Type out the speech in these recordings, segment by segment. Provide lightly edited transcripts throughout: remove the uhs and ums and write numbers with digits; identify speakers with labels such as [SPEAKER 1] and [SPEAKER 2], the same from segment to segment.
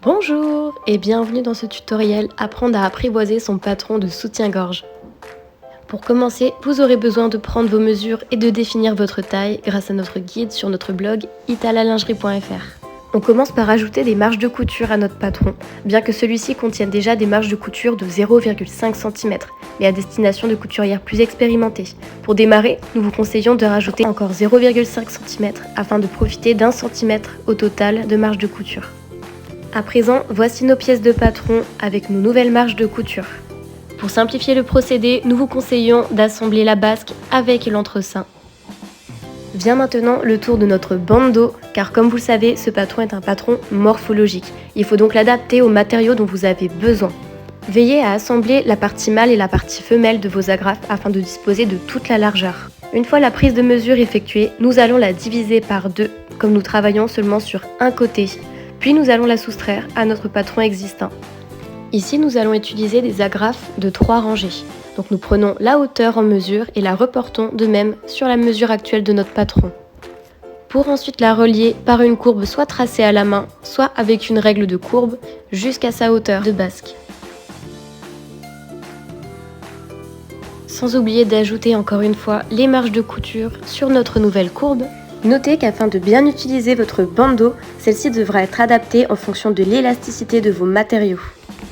[SPEAKER 1] Bonjour et bienvenue dans ce tutoriel Apprendre à apprivoiser son patron de soutien-gorge. Pour commencer, vous aurez besoin de prendre vos mesures et de définir votre taille grâce à notre guide sur notre blog italalingerie.fr. On commence par ajouter des marges de couture à notre patron, bien que celui-ci contienne déjà des marges de couture de 0,5 cm, mais à destination de couturières plus expérimentées. Pour démarrer, nous vous conseillons de rajouter encore 0,5 cm afin de profiter d'1 cm au total de marge de couture. À présent, voici nos pièces de patron avec nos nouvelles marges de couture. Pour simplifier le procédé, nous vous conseillons d'assembler la basque avec l'entresein. Vient maintenant le tour de notre bandeau, car comme vous le savez, ce patron est un patron morphologique. Il faut donc l'adapter aux matériaux dont vous avez besoin. Veillez à assembler la partie mâle et la partie femelle de vos agrafes afin de disposer de toute la largeur. Une fois la prise de mesure effectuée, nous allons la diviser par 2, comme nous travaillons seulement sur un côté. Puis nous allons la soustraire à notre patron existant. Ici, nous allons utiliser des agrafes de 3 rangées. Donc nous prenons la hauteur en mesure et la reportons de même sur la mesure actuelle de notre patron. Pour ensuite la relier par une courbe soit tracée à la main, soit avec une règle de courbe jusqu'à sa hauteur de basque. Sans oublier d'ajouter encore une fois les marges de couture sur notre nouvelle courbe. Notez qu'afin de bien utiliser votre bandeau, celle-ci devra être adaptée en fonction de l'élasticité de vos matériaux.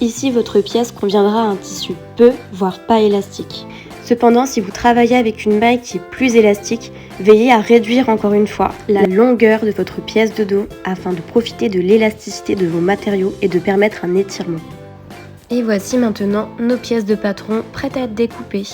[SPEAKER 1] Ici, votre pièce conviendra à un tissu peu, voire pas élastique. Cependant, si vous travaillez avec une maille qui est plus élastique, veillez à réduire encore une fois la longueur de votre pièce de dos afin de profiter de l'élasticité de vos matériaux et de permettre un étirement. Et voici maintenant nos pièces de patron prêtes à être découpées.